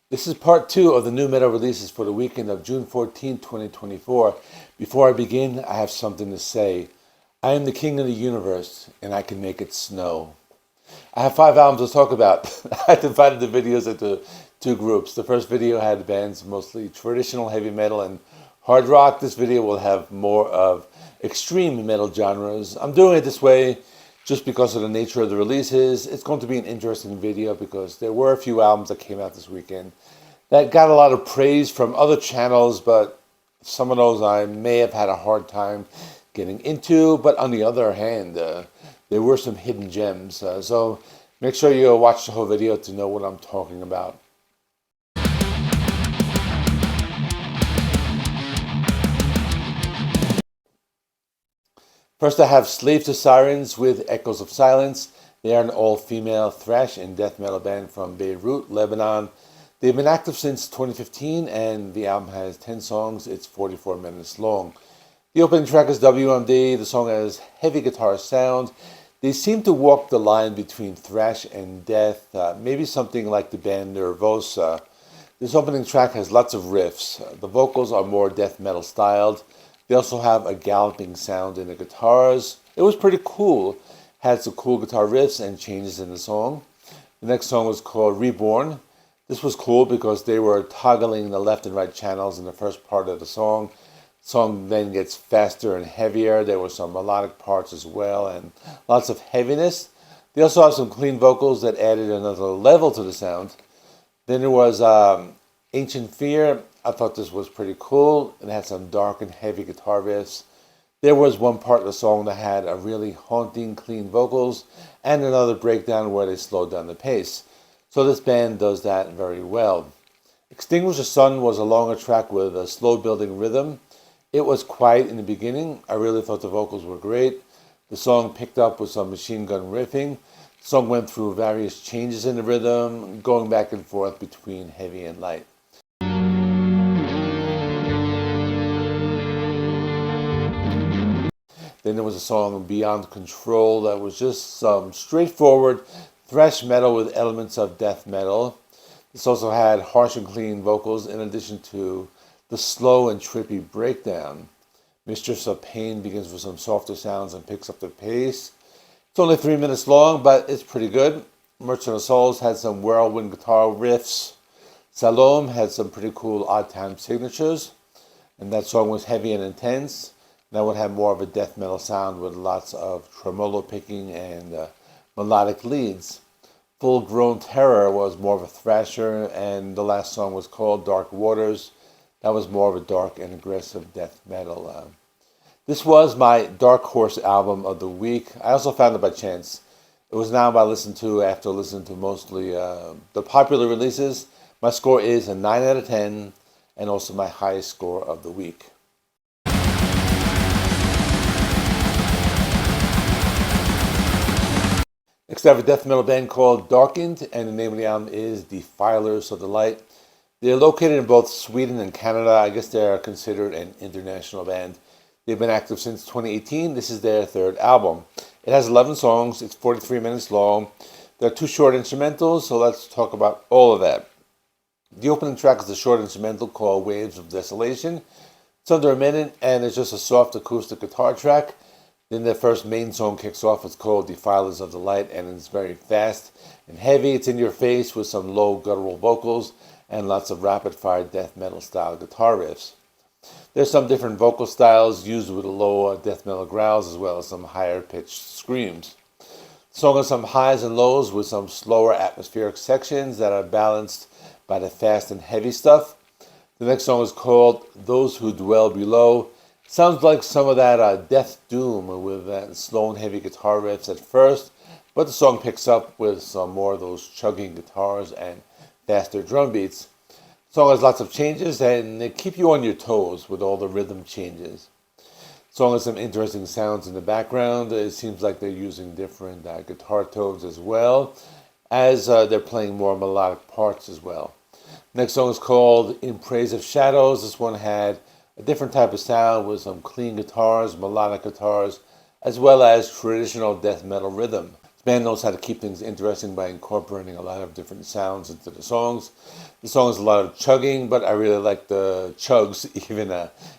This is part 2 of the new metal releases for the weekend of June 14, 2024. Before I begin, I have something to say. I am the king of the universe, and I can make it snow. I have 5 albums to talk about. I divided the videos into 2 groups. The first video had bands mostly traditional heavy metal and hard rock. This video will have more of extreme metal genres. I'm doing it this way just because of the nature of the releases. It's going to be an interesting video because there were a few albums that came out this weekend that got a lot of praise from other channels, but some of those I may have had a hard time getting into. But on the other hand, there were some hidden gems. So make sure you watch the whole video to know what I'm talking about. First, I have Slave to Sirens with Echoes of Silence. They are an all-female thrash and death metal band from Beirut, Lebanon. They've been active since 2015, and the album has 10 songs. It's 44 minutes long. The opening track is WMD. The song has heavy guitar sound. They seem to walk the line between thrash and death, maybe something like the band Nervosa. This opening track has lots of riffs. The vocals are more death metal styled. They also have a galloping sound in the guitars. It was pretty cool. Had some cool guitar riffs and changes in the song. The next song was called Reborn. This was cool because they were toggling the left and right channels in the first part of the song. The song then gets faster and heavier. There were some melodic parts as well and lots of heaviness. They also have some clean vocals that added another level to the sound. Then there was Ancient Fear. I thought this was pretty cool. It had some dark and heavy guitar riffs. There was one part of the song that had a really haunting, clean vocals and another breakdown where they slowed down the pace. So this band does that very well. Extinguish the Sun was a longer track with a slow building rhythm. It was quiet in the beginning. I really thought the vocals were great. The song picked up with some machine gun riffing. The song went through various changes in the rhythm, going back and forth between heavy and light. Then there was a song, Beyond Control, that was just some straightforward thrash metal with elements of death metal. This also had harsh and clean vocals in addition to the slow and trippy breakdown. Mistress of Pain begins with some softer sounds and picks up the pace. It's only 3 minutes long, but it's pretty good. Merchant of Souls had some whirlwind guitar riffs. Salome had some pretty cool odd time signatures, and that song was heavy and intense. That would have more of a death metal sound with lots of tremolo picking and melodic leads. Full Grown Terror was more of a thrasher, and the last song was called Dark Waters. That was more of a dark and aggressive death metal. This was my Dark Horse album of the week. I also found it by chance. It was an album I listened to after listening to mostly the popular releases. My score is a 9 out of 10, and also my highest score of the week. Next, I have a death metal band called Darkened, and the name of the album is Defilers of the Light. They're located in both Sweden and Canada. I guess they're considered an international band. They've been active since 2018. This is their 3rd album. It has 11 songs. It's 43 minutes long. There are 2 short instrumentals, so let's talk about all of that. The opening track is a short instrumental called Waves of Desolation. It's under a minute, and it's just a soft acoustic guitar track. Then the first main song kicks off. It's called Defilers of the Light, and it's very fast and heavy. It's in your face with some low guttural vocals and lots of rapid-fire death metal style guitar riffs. There's some different vocal styles used with low death metal growls as well as some higher pitched screams. The song has some highs and lows with some slower atmospheric sections that are balanced by the fast and heavy stuff. The next song is called Those Who Dwell Below. Sounds like some of that death doom with that slow and heavy guitar riffs at first, but the song picks up with some more of those chugging guitars and faster drum beats. The song has lots of changes and they keep you on your toes with all the rhythm changes. The song has some interesting sounds in the background. It seems like they're using different guitar tones as well as they're playing more melodic parts as well. The next song is called In Praise of Shadows. This one had a different type of sound with some clean guitars, melodic guitars, as well as traditional death metal rhythm. It's band knows how to keep things interesting by incorporating a lot of different sounds into the songs. The song is a lot of chugging, but I really like the chugs, even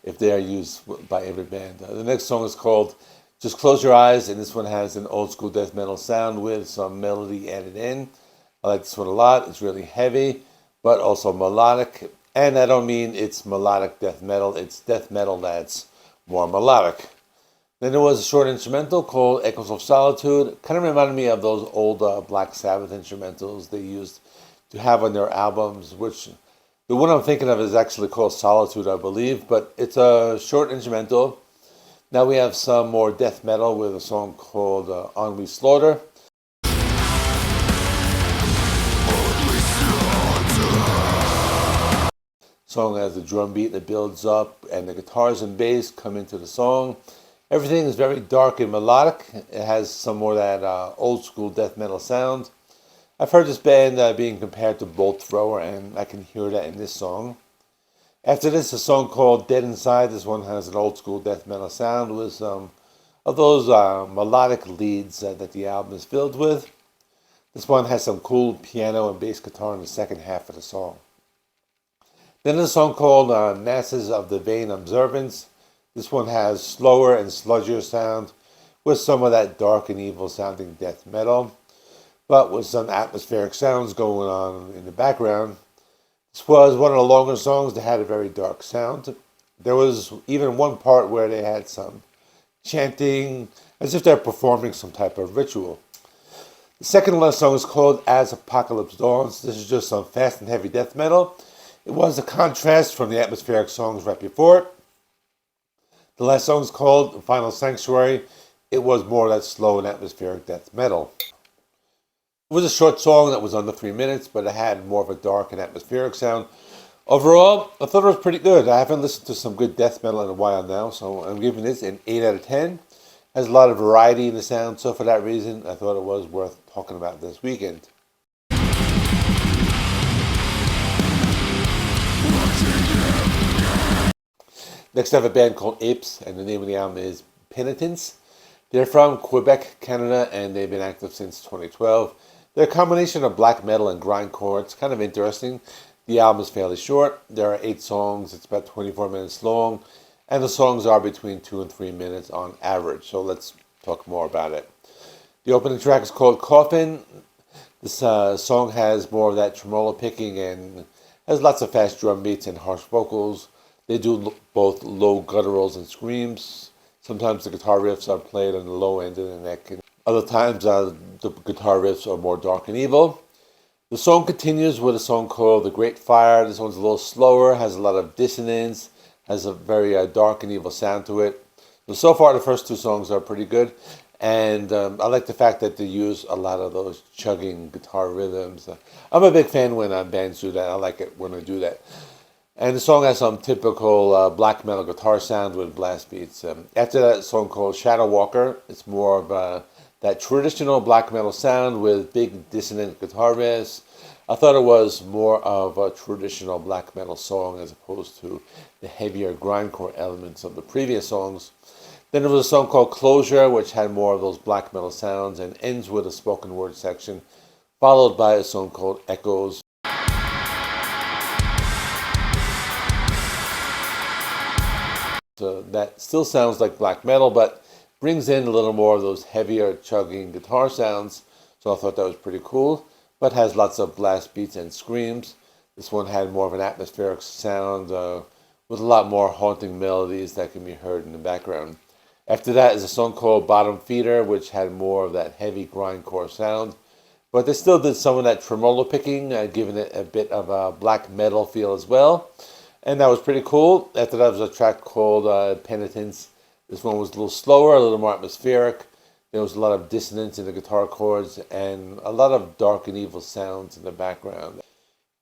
if they are used by every band. The next song is called Just Close Your Eyes, and this one has an old school death metal sound with some melody added in. I like this one a lot. It's really heavy, but also melodic. And I don't mean it's melodic death metal. It's death metal that's more melodic. Then there was a short instrumental called Echoes of Solitude. Kind of reminded me of those old Black Sabbath instrumentals they used to have on their albums, which the one I'm thinking of is actually called Solitude, I believe. But it's a short instrumental. Now we have some more death metal with a song called On We Slaughter. Song has a drum beat that builds up, and the guitars and bass come into the song. Everything is very dark and melodic. It has some more of that old school death metal sound. I've heard this band being compared to Bolt Thrower, and I can hear that in this song. After this, a song called Dead Inside. This one has an old school death metal sound with some of those melodic leads that the album is filled with. This one has some cool piano and bass guitar in the second half of the song. Then there's a song called Masses of the Vain Observance. This one has slower and sludgier sound with some of that dark and evil sounding death metal, but with some atmospheric sounds going on in the background. This was one of the longer songs that had a very dark sound. There was even one part where they had some chanting as if they're performing some type of ritual. The second last song is called As Apocalypse Dawns. This is just some fast and heavy death metal. It was a contrast from the atmospheric songs right before it. The last song is called Final Sanctuary. It was more of that slow and atmospheric death metal. It was a short song that was under 3 minutes, but it had more of a dark and atmospheric sound. Overall, I thought it was pretty good. I haven't listened to some good death metal in a while now, so I'm giving this an 8 out of 10. It has a lot of variety in the sound, so for that reason, I thought it was worth talking about this weekend. Next, I have a band called Apes, and the name of the album is Penitence. They're from Quebec, Canada, and they've been active since 2012. They're a combination of black metal and grindcore. It's kind of interesting. The album is fairly short. There are 8 songs. It's about 24 minutes long, and the songs are between 2 and 3 minutes on average. So let's talk more about it. The opening track is called Coffin. This song has more of that tremolo picking and has lots of fast drum beats and harsh vocals. They do both low gutturals and screams. Sometimes the guitar riffs are played on the low end of the neck. And other times the guitar riffs are more dark and evil. The song continues with a song called The Great Fire. This one's a little slower, has a lot of dissonance, has a very dark and evil sound to it. So far the first 2 songs are pretty good. And I like the fact that they use a lot of those chugging guitar rhythms. I'm a big fan when bands do that. I like it when they do that. And the song has some typical black metal guitar sound with blast beats. After that, a song called Shadow Walker. It's more of that traditional black metal sound with big dissonant guitar riffs. I thought it was more of a traditional black metal song as opposed to the heavier grindcore elements of the previous songs. Then there was a song called Closure, which had more of those black metal sounds and ends with a spoken word section, followed by a song called Echoes. So that still sounds like black metal, but brings in a little more of those heavier chugging guitar sounds. So I thought that was pretty cool, but has lots of blast beats and screams. This one had more of an atmospheric sound with a lot more haunting melodies that can be heard in the background. After that is a song called Bottom Feeder, which had more of that heavy grindcore sound. But they still did some of that tremolo picking, giving it a bit of a black metal feel as well. And that was pretty cool. After that was a track called Penitence. This one was a little slower, a little more atmospheric. There was a lot of dissonance in the guitar chords and a lot of dark and evil sounds in the background.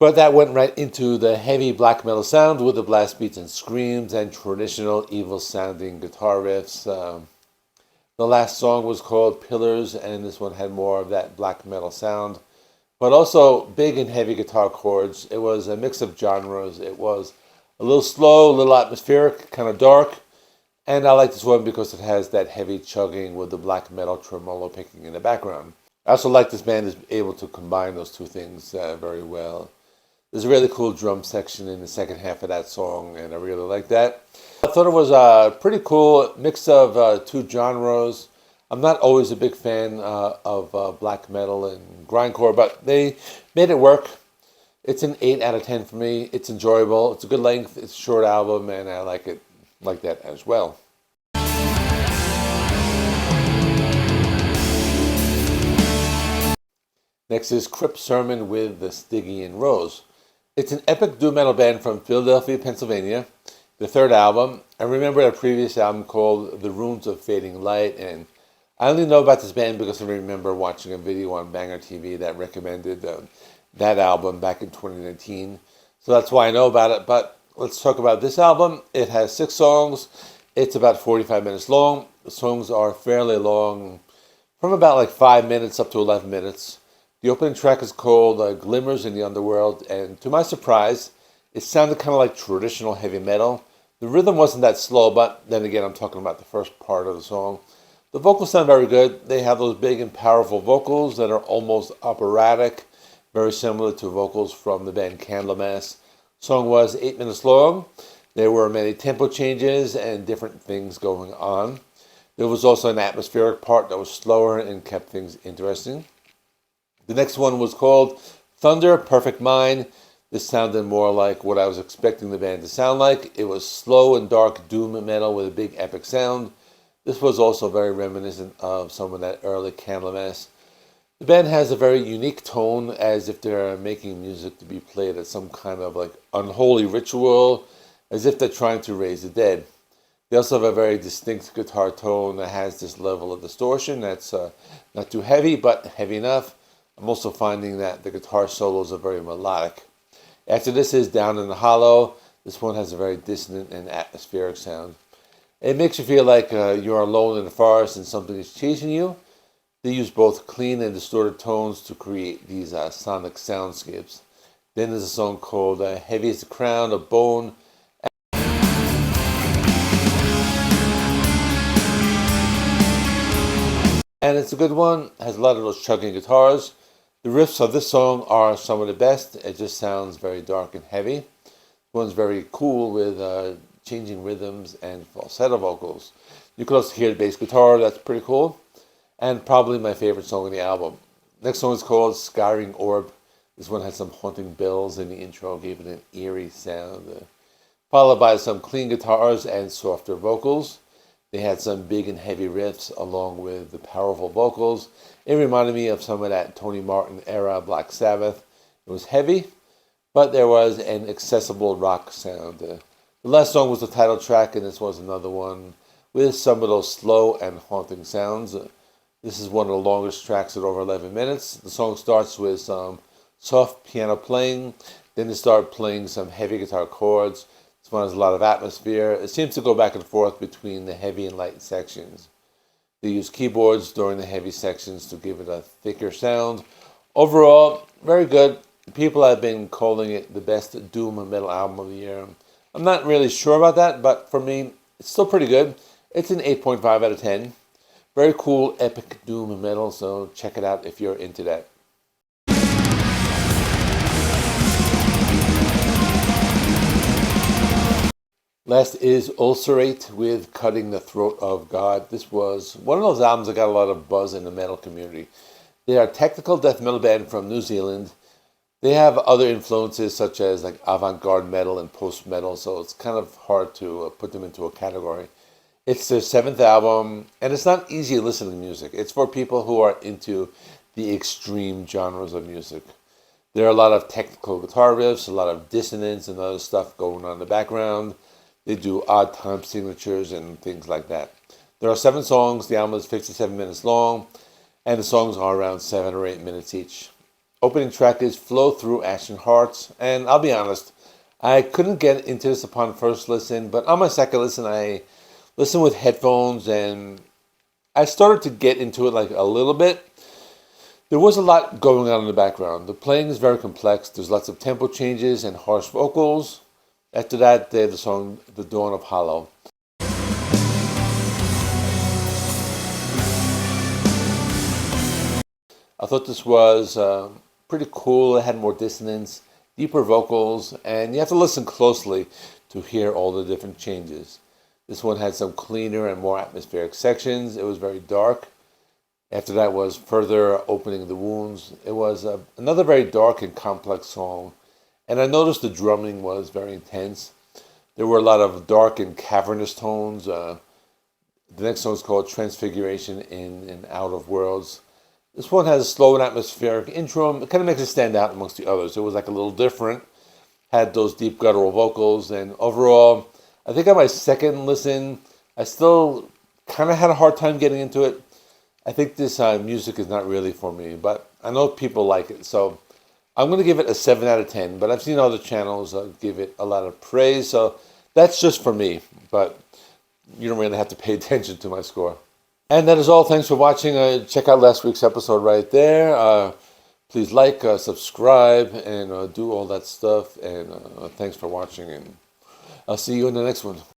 But that went right into the heavy black metal sound with the blast beats and screams and traditional evil sounding guitar riffs. The last song was called Pillars, and this one had more of that black metal sound, but also big and heavy guitar chords. It was a mix of genres. It was a little slow, a little atmospheric, kind of dark. And I like this one because it has that heavy chugging with the black metal tremolo picking in the background. I also like this band is able to combine those two things very well. There's a really cool drum section in the second half of that song, and I really like that. I thought it was a pretty cool mix of two genres. I'm not always a big fan of black metal and grindcore, but they made it work. It's an 8 out of 10 for me. It's enjoyable. It's a good length. It's a short album, and I like it like that as well. Next is Crypt Sermon with the Stygian Rose. It's an epic doom metal band from Philadelphia, Pennsylvania. The third album. I remember a previous album called The Runes of Fading Light, and I only know about this band because I remember watching a video on Banger TV that recommended that album back in 2019. So that's why I know about it. But let's talk about this album. It has 6 songs. It's about 45 minutes long. The songs are fairly long, from about like 5 minutes up to 11 minutes. The opening track is called Glimmers in the Underworld, and to my surprise, it sounded kind of like traditional heavy metal. The rhythm wasn't that slow, but then again, I'm talking about the first part of the song. The vocals sound very good. They have those big and powerful vocals that are almost operatic, very similar to vocals from the band Candlemass. The song was 8 minutes long. There were many tempo changes and different things going on. There was also an atmospheric part that was slower and kept things interesting. The next one was called Thunder, Perfect Mind. This sounded more like what I was expecting the band to sound like. It was slow and dark doom metal with a big epic sound. This was also very reminiscent of some of that early Candlemass. The band has a very unique tone, as if they're making music to be played at some kind of like unholy ritual, as if they're trying to raise the dead. They also have a very distinct guitar tone that has this level of distortion that's not too heavy, but heavy enough. I'm also finding that the guitar solos are very melodic. After this is Down in the Hollow. This one has a very dissonant and atmospheric sound. It makes you feel like you're alone in the forest and something is chasing you. They use both clean and distorted tones to create these sonic soundscapes. Then there's a song called Heavy is the Crown of Bone. And it's a good one. It has a lot of those chugging guitars. The riffs of this song are some of the best. It just sounds very dark and heavy. This one's very cool with changing rhythms and falsetto vocals. You can also hear the bass guitar. That's pretty cool. And probably my favorite song on the album. Next song is called Scouring Orb. This one had some haunting bells in the intro, gave it an eerie sound. Followed by some clean guitars and softer vocals. They had some big and heavy riffs along with the powerful vocals. It reminded me of some of that Tony Martin era Black Sabbath. It was heavy, but there was an accessible rock sound. The last song was the title track, and this was another one with some of those slow and haunting sounds. This is one of the longest tracks at over 11 minutes. The song starts with some soft piano playing, then they start playing some heavy guitar chords. This one has a lot of atmosphere. It seems to go back and forth between the heavy and light sections. They use keyboards during the heavy sections to give it a thicker sound. Overall, very good. People have been calling it the best doom metal album of the year. I'm not really sure about that, but for me, it's still pretty good. It's an 8.5 out of 10. Very cool, epic doom metal, so check it out if you're into that. Last is Ulcerate with Cutting the Throat of God. This was one of those albums that got a lot of buzz in the metal community. They are a technical death metal band from New Zealand. They have other influences such as like avant-garde metal and post-metal, so it's kind of hard to put them into a category. It's their 7th album, and it's not easy listening music. It's for people who are into the extreme genres of music. There are a lot of technical guitar riffs, a lot of dissonance and other stuff going on in the background. They do odd time signatures and things like that. There are 7 songs. The album is 57 minutes long, and the songs are around 7 or 8 minutes each. Opening track is Flow Through Ashen Hearts, and I'll be honest, I couldn't get into this upon first listen, but on my second listen, I listened with headphones, and I started to get into it like a little bit. There was a lot going on in the background. The playing is very complex. There's lots of tempo changes and harsh vocals. After that, they had the song The Dawn of Hollow. I thought this was pretty cool. It had more dissonance, deeper vocals, and you have to listen closely to hear all the different changes. This one had some cleaner and more atmospheric sections. It was very dark. After that was Further Opening the Wounds. It was another very dark and complex song. And I noticed the drumming was very intense. There were a lot of dark and cavernous tones. The next song is called Transfiguration in and Out of Worlds. This one has a slow and atmospheric intro. It kind of makes it stand out amongst the others. It was like a little different. Had those deep guttural vocals. And overall, I think on my second listen, I still kind of had a hard time getting into it. I think this music is not really for me, but I know people like it. So I'm going to give it a 7 out of 10, but I've seen other channels give it a lot of praise. So that's just for me, but you don't really have to pay attention to my score. And that is all. Thanks for watching. Check out last week's episode right there. Please like, subscribe, and do all that stuff. And thanks for watching. And I'll see you in the next one.